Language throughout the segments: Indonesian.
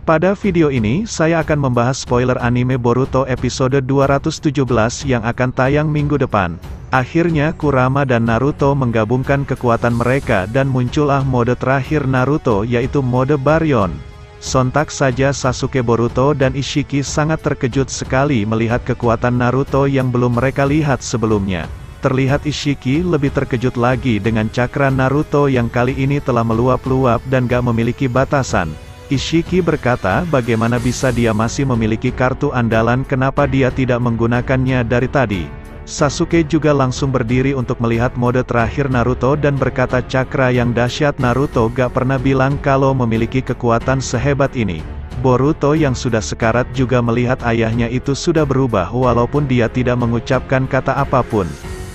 Pada video ini, saya akan membahas spoiler anime Boruto episode 217 yang akan tayang minggu depan. Akhirnya Kurama dan Naruto menggabungkan kekuatan mereka dan muncullah mode terakhir Naruto yaitu mode Baryon. Sontak saja Sasuke, Boruto dan Ishiki sangat terkejut sekali melihat kekuatan Naruto yang belum mereka lihat sebelumnya. Terlihat Ishiki lebih terkejut lagi dengan cakra Naruto yang kali ini telah meluap-luap dan gak memiliki batasan. Ishiki berkata bagaimana bisa dia masih memiliki kartu andalan, kenapa dia tidak menggunakannya dari tadi. Sasuke juga langsung berdiri untuk melihat mode terakhir Naruto dan berkata cakra yang dahsyat Naruto gak pernah bilang kalau memiliki kekuatan sehebat ini. Boruto yang sudah sekarat juga melihat ayahnya itu sudah berubah walaupun dia tidak mengucapkan kata apapun.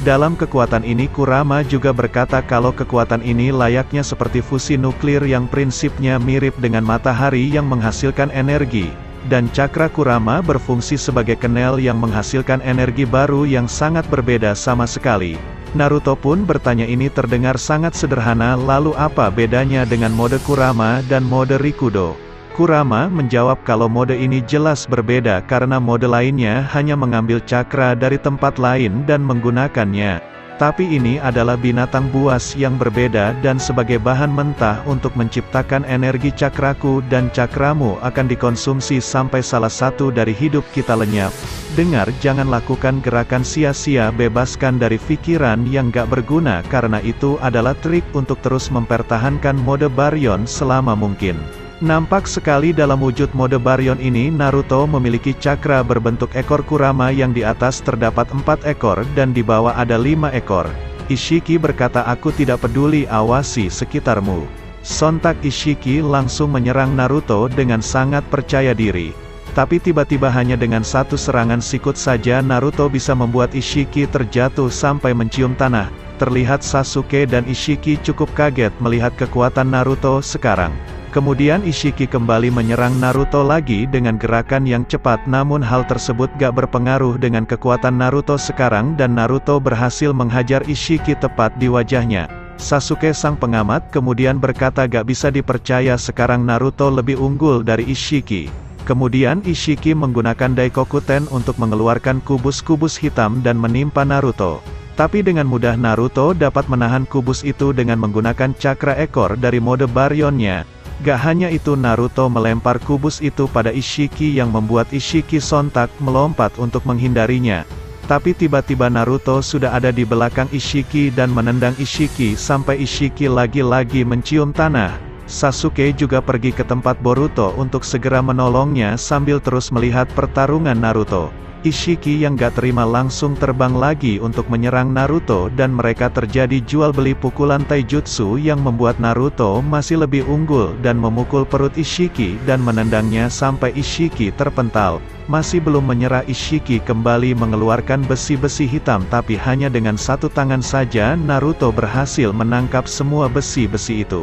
Dalam kekuatan ini Kurama juga berkata kalau kekuatan ini layaknya seperti fusi nuklir yang prinsipnya mirip dengan matahari yang menghasilkan energi. Dan cakra Kurama berfungsi sebagai kenel yang menghasilkan energi baru yang sangat berbeda sama sekali. Naruto pun bertanya, ini terdengar sangat sederhana, lalu apa bedanya dengan mode Kurama dan mode Rikudo? Kurama menjawab kalau mode ini jelas berbeda karena mode lainnya hanya mengambil cakra dari tempat lain dan menggunakannya. Tapi ini adalah binatang buas yang berbeda dan sebagai bahan mentah untuk menciptakan energi cakraku dan cakramu akan dikonsumsi sampai salah satu dari hidup kita lenyap. Dengar, jangan lakukan gerakan sia-sia, bebaskan dari pikiran yang gak berguna karena itu adalah trik untuk terus mempertahankan mode Baryon selama mungkin. Nampak sekali dalam wujud mode Baryon ini Naruto memiliki cakra berbentuk ekor Kurama yang di atas terdapat 4 ekor dan di bawah ada 5 ekor. Ishiki berkata aku tidak peduli, awasi sekitarmu. Sontak Ishiki langsung menyerang Naruto dengan sangat percaya diri. Tapi tiba-tiba hanya dengan satu serangan sikut saja Naruto bisa membuat Ishiki terjatuh sampai mencium tanah. Terlihat Sasuke dan Ishiki cukup kaget melihat kekuatan Naruto sekarang. Kemudian Ishiki kembali menyerang Naruto lagi dengan gerakan yang cepat, namun hal tersebut gak berpengaruh dengan kekuatan Naruto sekarang dan Naruto berhasil menghajar Ishiki tepat di wajahnya. Sasuke sang pengamat kemudian berkata gak bisa dipercaya sekarang Naruto lebih unggul dari Ishiki. Kemudian Ishiki menggunakan Daikokuten untuk mengeluarkan kubus-kubus hitam dan menimpa Naruto. Tapi dengan mudah Naruto dapat menahan kubus itu dengan menggunakan cakra ekor dari mode Baryonnya. Gak hanya itu, Naruto melempar kubus itu pada Ishiki yang membuat Ishiki sontak melompat untuk menghindarinya. Tapi tiba-tiba Naruto sudah ada di belakang Ishiki dan menendang Ishiki sampai Ishiki lagi-lagi mencium tanah. Sasuke juga pergi ke tempat Boruto untuk segera menolongnya sambil terus melihat pertarungan Naruto. Ishiki yang gak terima langsung terbang lagi untuk menyerang Naruto dan mereka terjadi jual beli pukulan taijutsu yang membuat Naruto masih lebih unggul dan memukul perut Ishiki dan menendangnya sampai Ishiki terpental. Masih belum menyerah, Ishiki kembali mengeluarkan besi-besi hitam tapi hanya dengan satu tangan saja Naruto berhasil menangkap semua besi-besi itu.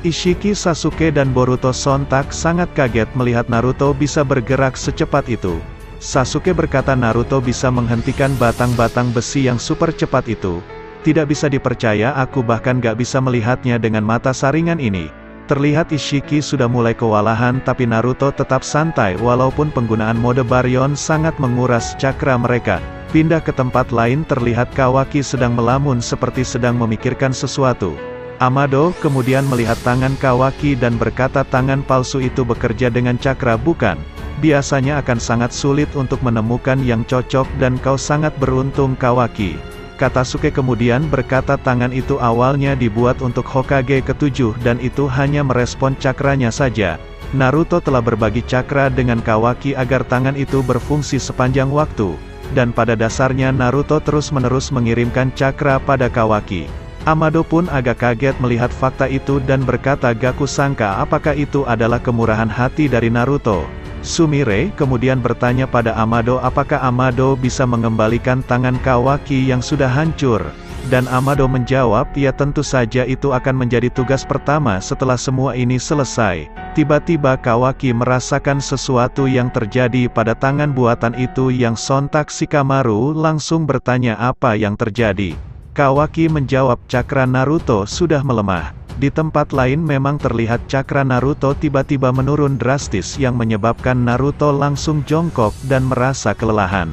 Ishiki, Sasuke dan Boruto sontak sangat kaget melihat Naruto bisa bergerak secepat itu. Sasuke berkata Naruto bisa menghentikan batang-batang besi yang super cepat itu. Tidak bisa dipercaya, aku bahkan gak bisa melihatnya dengan mata saringan ini. Terlihat Ishiki sudah mulai kewalahan tapi Naruto tetap santai walaupun penggunaan mode Baryon sangat menguras cakra mereka. Pindah ke tempat lain terlihat Kawaki sedang melamun seperti sedang memikirkan sesuatu. Amado kemudian melihat tangan Kawaki dan berkata tangan palsu itu bekerja dengan cakra bukan? Biasanya akan sangat sulit untuk menemukan yang cocok dan kau sangat beruntung Kawaki. Katasuke kemudian berkata tangan itu awalnya dibuat untuk Hokage ke-7 dan itu hanya merespon cakranya saja. Naruto telah berbagi cakra dengan Kawaki agar tangan itu berfungsi sepanjang waktu. Dan pada dasarnya Naruto terus-menerus mengirimkan cakra pada Kawaki. Amado pun agak kaget melihat fakta itu dan berkata gak kusangka apakah itu adalah kemurahan hati dari Naruto. Sumire kemudian bertanya pada Amado apakah Amado bisa mengembalikan tangan Kawaki yang sudah hancur. Dan Amado menjawab, ya tentu saja itu akan menjadi tugas pertama setelah semua ini selesai. Tiba-tiba Kawaki merasakan sesuatu yang terjadi pada tangan buatan itu yang sontak Shikamaru langsung bertanya apa yang terjadi. Kawaki menjawab, cakra Naruto sudah melemah. Di tempat lain memang terlihat cakra Naruto tiba-tiba menurun drastis yang menyebabkan Naruto langsung jongkok dan merasa kelelahan.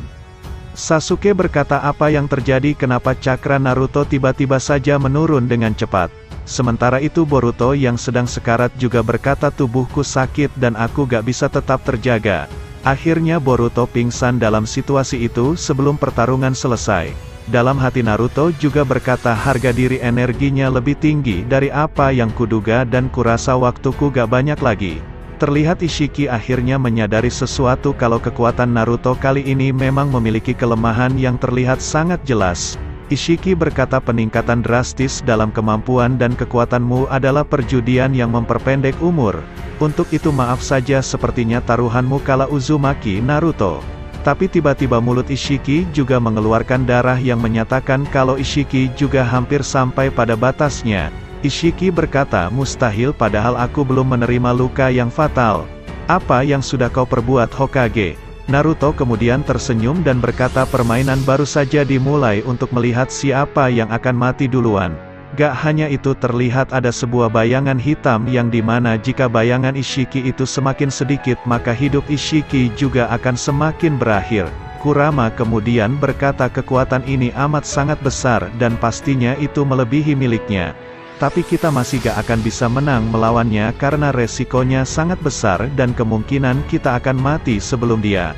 Sasuke berkata, apa yang terjadi, kenapa cakra Naruto tiba-tiba saja menurun dengan cepat? Sementara itu Boruto yang sedang sekarat juga berkata, tubuhku sakit dan aku gak bisa tetap terjaga. Akhirnya Boruto pingsan dalam situasi itu sebelum pertarungan selesai. Dalam hati Naruto juga berkata, harga diri energinya lebih tinggi dari apa yang kuduga dan kurasa waktuku gak banyak lagi. Terlihat Ishiki akhirnya menyadari sesuatu kalau kekuatan Naruto kali ini memang memiliki kelemahan yang terlihat sangat jelas. Ishiki berkata, peningkatan drastis dalam kemampuan dan kekuatanmu adalah perjudian yang memperpendek umur. Untuk itu maaf saja, sepertinya taruhanmu kala Uzumaki Naruto. Tapi tiba-tiba mulut Ishiki juga mengeluarkan darah yang menyatakan kalau Ishiki juga hampir sampai pada batasnya. Ishiki berkata, mustahil, padahal aku belum menerima luka yang fatal. Apa yang sudah kau perbuat, Hokage? Naruto kemudian tersenyum dan berkata, permainan baru saja dimulai untuk melihat siapa yang akan mati duluan. Gak hanya itu, terlihat ada sebuah bayangan hitam yang dimana jika bayangan Ishiki itu semakin sedikit maka hidup Ishiki juga akan semakin berakhir. Kurama kemudian berkata, kekuatan ini amat sangat besar dan pastinya itu melebihi miliknya. Tapi kita masih gak akan bisa menang melawannya karena resikonya sangat besar dan kemungkinan kita akan mati sebelum dia.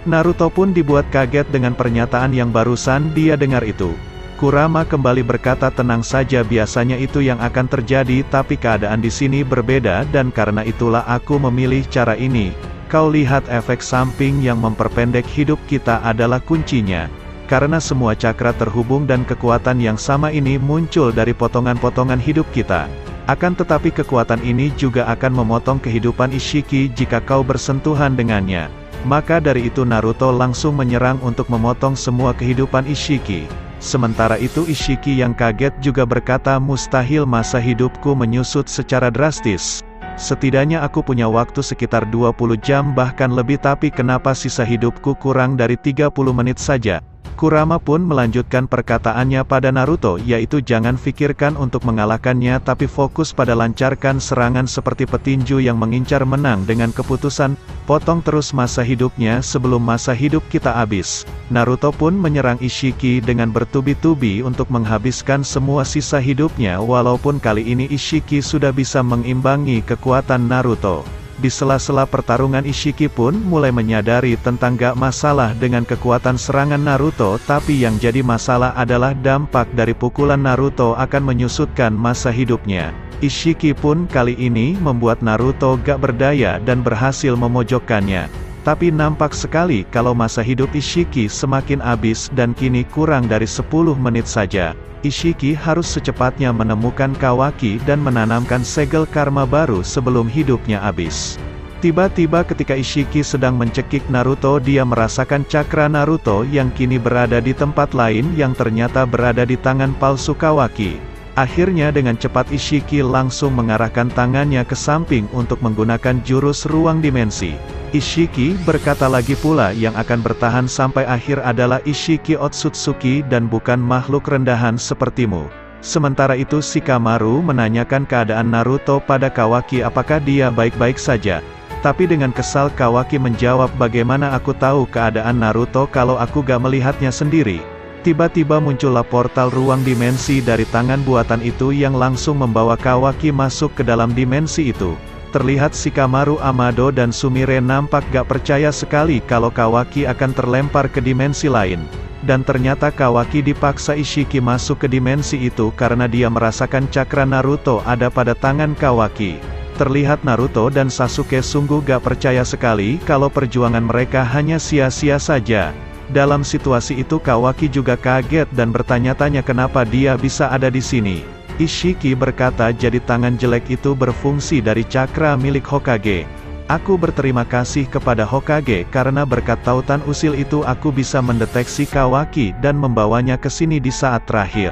Naruto pun dibuat kaget dengan pernyataan yang barusan dia dengar itu. Kurama kembali berkata, tenang saja, biasanya itu yang akan terjadi tapi keadaan di sini berbeda dan karena itulah aku memilih cara ini. Kau lihat, efek samping yang memperpendek hidup kita adalah kuncinya. Karena semua cakra terhubung dan kekuatan yang sama ini muncul dari potongan-potongan hidup kita. Akan tetapi kekuatan ini juga akan memotong kehidupan Ishiki jika kau bersentuhan dengannya. Maka dari itu Naruto langsung menyerang untuk memotong semua kehidupan Ishiki. Sementara itu Ishiki yang kaget juga berkata, mustahil, masa hidupku menyusut secara drastis. Setidaknya aku punya waktu sekitar 20 jam bahkan lebih, tapi kenapa sisa hidupku kurang dari 30 menit saja? Kurama pun melanjutkan perkataannya pada Naruto, yaitu jangan fikirkan untuk mengalahkannya tapi fokus pada lancarkan serangan seperti petinju yang mengincar menang dengan keputusan, potong terus masa hidupnya sebelum masa hidup kita habis. Naruto pun menyerang Ishiki dengan bertubi-tubi untuk menghabiskan semua sisa hidupnya walaupun kali ini Ishiki sudah bisa mengimbangi kekuatan Naruto. Di sela-sela pertarungan Ishiki pun mulai menyadari tentang gak masalah dengan kekuatan serangan Naruto, tapi yang jadi masalah adalah dampak dari pukulan Naruto akan menyusutkan masa hidupnya. Ishiki pun kali ini membuat Naruto gak berdaya dan berhasil memojokkannya. Tapi nampak sekali kalau masa hidup Ishiki semakin habis dan kini kurang dari 10 menit saja. Ishiki harus secepatnya menemukan Kawaki dan menanamkan segel karma baru sebelum hidupnya habis. Tiba-tiba ketika Ishiki sedang mencekik Naruto, dia merasakan cakra Naruto yang kini berada di tempat lain yang ternyata berada di tangan palsu Kawaki. Akhirnya dengan cepat Ishiki langsung mengarahkan tangannya ke samping untuk menggunakan jurus ruang dimensi. Ishiki berkata lagi pula, yang akan bertahan sampai akhir adalah Ishiki Otsutsuki dan bukan makhluk rendahan sepertimu. Sementara itu Shikamaru menanyakan keadaan Naruto pada Kawaki, apakah dia baik-baik saja. Tapi dengan kesal Kawaki menjawab, bagaimana aku tahu keadaan Naruto kalau aku gak melihatnya sendiri. Tiba-tiba muncullah portal ruang dimensi dari tangan buatan itu yang langsung membawa Kawaki masuk ke dalam dimensi itu. Terlihat Shikamaru, Amado dan Sumire nampak gak percaya sekali kalau Kawaki akan terlempar ke dimensi lain. Dan ternyata Kawaki dipaksa Ishiki masuk ke dimensi itu karena dia merasakan cakra Naruto ada pada tangan Kawaki. Terlihat Naruto dan Sasuke sungguh gak percaya sekali kalau perjuangan mereka hanya sia-sia saja. Dalam situasi itu Kawaki juga kaget dan bertanya-tanya kenapa dia bisa ada di sini. Ishiki berkata, jadi tangan jelek itu berfungsi dari cakra milik Hokage. Aku berterima kasih kepada Hokage karena berkat tautan usil itu aku bisa mendeteksi Kawaki dan membawanya ke sini di saat terakhir.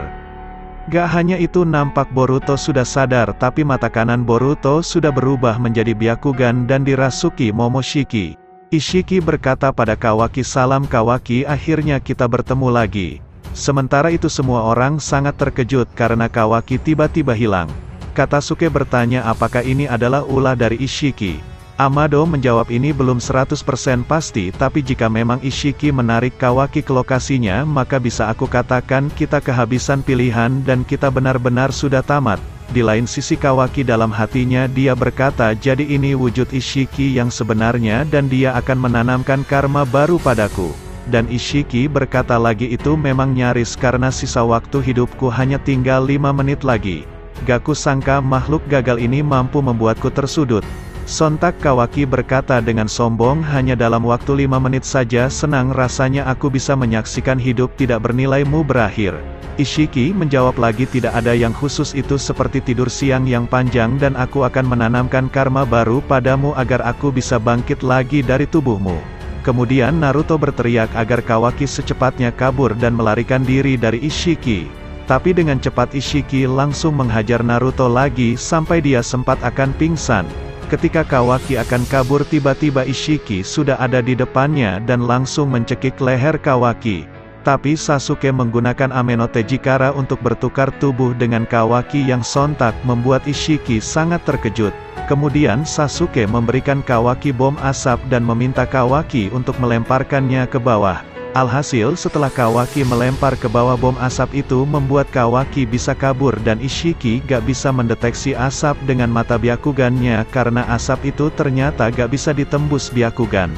Gak hanya itu, nampak Boruto sudah sadar tapi mata kanan Boruto sudah berubah menjadi Byakugan dan dirasuki Momoshiki. Ishiki berkata pada Kawaki, salam Kawaki, akhirnya kita bertemu lagi. Sementara itu semua orang sangat terkejut karena Kawaki tiba-tiba hilang. Katasuke bertanya apakah ini adalah ulah dari Ishiki. Amado menjawab ini belum 100% pasti, tapi jika memang Ishiki menarik Kawaki ke lokasinya, maka bisa aku katakan kita kehabisan pilihan dan kita benar-benar sudah tamat. Di lain sisi Kawaki dalam hatinya dia berkata, jadi ini wujud Ishiki yang sebenarnya dan dia akan menanamkan karma baru padaku. Dan Ishiki berkata lagi, itu memang nyaris karena sisa waktu hidupku hanya tinggal 5 menit lagi. Gak kusangka makhluk gagal ini mampu membuatku tersudut. Sontak Kawaki berkata dengan sombong, hanya dalam waktu 5 menit saja senang rasanya aku bisa menyaksikan hidup tidak bernilaimu berakhir. Ishiki menjawab lagi, tidak ada yang khusus, itu seperti tidur siang yang panjang dan aku akan menanamkan karma baru padamu agar aku bisa bangkit lagi dari tubuhmu. Kemudian Naruto berteriak agar Kawaki secepatnya kabur dan melarikan diri dari Ishiki. Tapi dengan cepat Ishiki langsung menghajar Naruto lagi sampai dia sempat akan pingsan. Ketika Kawaki akan kabur, tiba-tiba Ishiki sudah ada di depannya dan langsung mencekik leher Kawaki. Tapi Sasuke menggunakan Amenotejikara untuk bertukar tubuh dengan Kawaki yang sontak membuat Ishiki sangat terkejut. Kemudian Sasuke memberikan Kawaki bom asap dan meminta Kawaki untuk melemparkannya ke bawah. Alhasil setelah Kawaki melempar ke bawah bom asap itu membuat Kawaki bisa kabur dan Ishiki gak bisa mendeteksi asap dengan mata Byakugannya karena asap itu ternyata gak bisa ditembus Byakugan.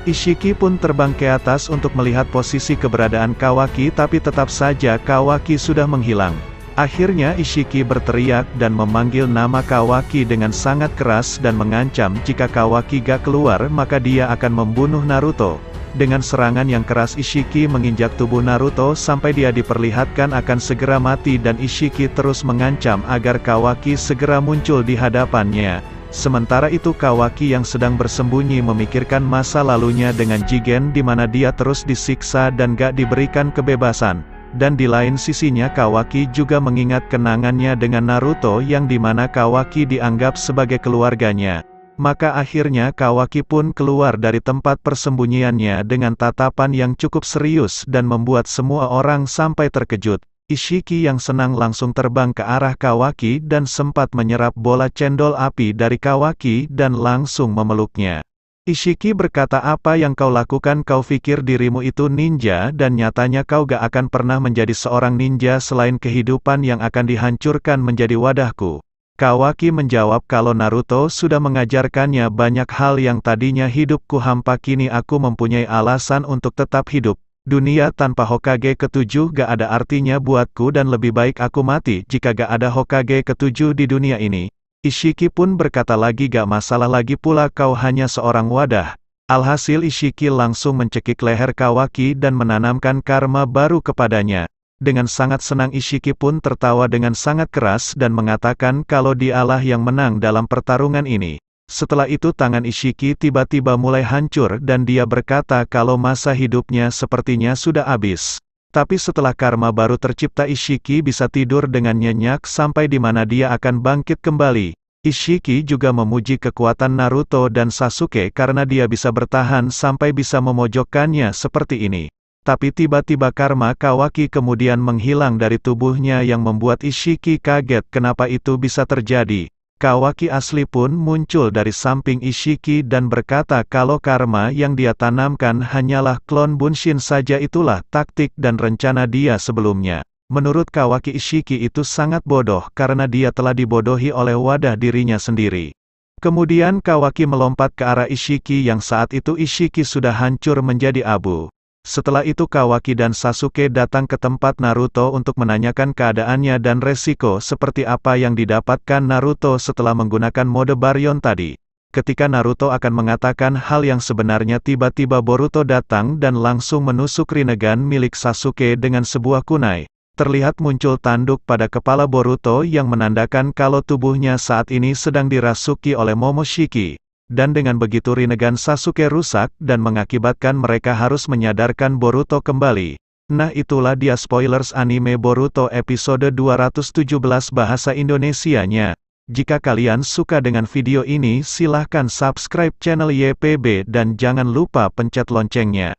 Ishiki pun terbang ke atas untuk melihat posisi keberadaan Kawaki, tapi tetap saja Kawaki sudah menghilang. Akhirnya Ishiki berteriak dan memanggil nama Kawaki dengan sangat keras dan mengancam jika Kawaki gak keluar maka dia akan membunuh Naruto. Dengan serangan yang keras Ishiki menginjak tubuh Naruto sampai dia diperlihatkan akan segera mati dan Ishiki terus mengancam agar Kawaki segera muncul di hadapannya. Sementara itu Kawaki yang sedang bersembunyi memikirkan masa lalunya dengan Jigen di mana dia terus disiksa dan gak diberikan kebebasan. Dan di lain sisinya Kawaki juga mengingat kenangannya dengan Naruto yang dimana Kawaki dianggap sebagai keluarganya. Maka akhirnya Kawaki pun keluar dari tempat persembunyiannya dengan tatapan yang cukup serius dan membuat semua orang sampai terkejut. Ishiki yang senang langsung terbang ke arah Kawaki dan sempat menyerap bola cendol api dari Kawaki dan langsung memeluknya. Ishiki berkata, apa yang kau lakukan? Kau pikir dirimu itu ninja dan nyatanya kau gak akan pernah menjadi seorang ninja selain kehidupan yang akan dihancurkan menjadi wadahku. Kawaki menjawab kalau Naruto sudah mengajarkannya banyak hal yang tadinya hidupku hampa, kini aku mempunyai alasan untuk tetap hidup. Dunia tanpa Hokage ketujuh gak ada artinya buatku dan lebih baik aku mati jika gak ada Hokage ketujuh di dunia ini. Ishiki pun berkata lagi, gak masalah, lagi pula kau hanya seorang wadah. Alhasil Ishiki langsung mencekik leher Kawaki dan menanamkan karma baru kepadanya. Dengan sangat senang Ishiki pun tertawa dengan sangat keras dan mengatakan kalau dialah yang menang dalam pertarungan ini. Setelah itu tangan Ishiki tiba-tiba mulai hancur dan dia berkata kalau masa hidupnya sepertinya sudah habis. Tapi setelah karma baru tercipta Ishiki bisa tidur dengan nyenyak sampai di mana dia akan bangkit kembali. Ishiki juga memuji kekuatan Naruto dan Sasuke karena dia bisa bertahan sampai bisa memojokkannya seperti ini. Tapi tiba-tiba karma Kawaki kemudian menghilang dari tubuhnya yang membuat Ishiki kaget kenapa itu bisa terjadi. Kawaki asli pun muncul dari samping Ishiki dan berkata kalau karma yang dia tanamkan hanyalah klon Bunshin saja, itulah taktik dan rencana dia sebelumnya. Menurut Kawaki, Ishiki itu sangat bodoh karena dia telah dibodohi oleh wadah dirinya sendiri. Kemudian Kawaki melompat ke arah Ishiki yang saat itu Ishiki sudah hancur menjadi abu. Setelah itu Kawaki dan Sasuke datang ke tempat Naruto untuk menanyakan keadaannya dan resiko seperti apa yang didapatkan Naruto setelah menggunakan mode Baryon tadi. Ketika Naruto akan mengatakan hal yang sebenarnya, tiba-tiba Boruto datang dan langsung menusuk Rinnegan milik Sasuke dengan sebuah kunai. Terlihat muncul tanduk pada kepala Boruto yang menandakan kalau tubuhnya saat ini sedang dirasuki oleh Momoshiki. Dan dengan begitu Rinnegan Sasuke rusak dan mengakibatkan mereka harus menyadarkan Boruto kembali. Nah, itulah dia spoilers anime Boruto episode 217 bahasa Indonesianya. Jika kalian suka dengan video ini silahkan subscribe channel YPB dan jangan lupa pencet loncengnya.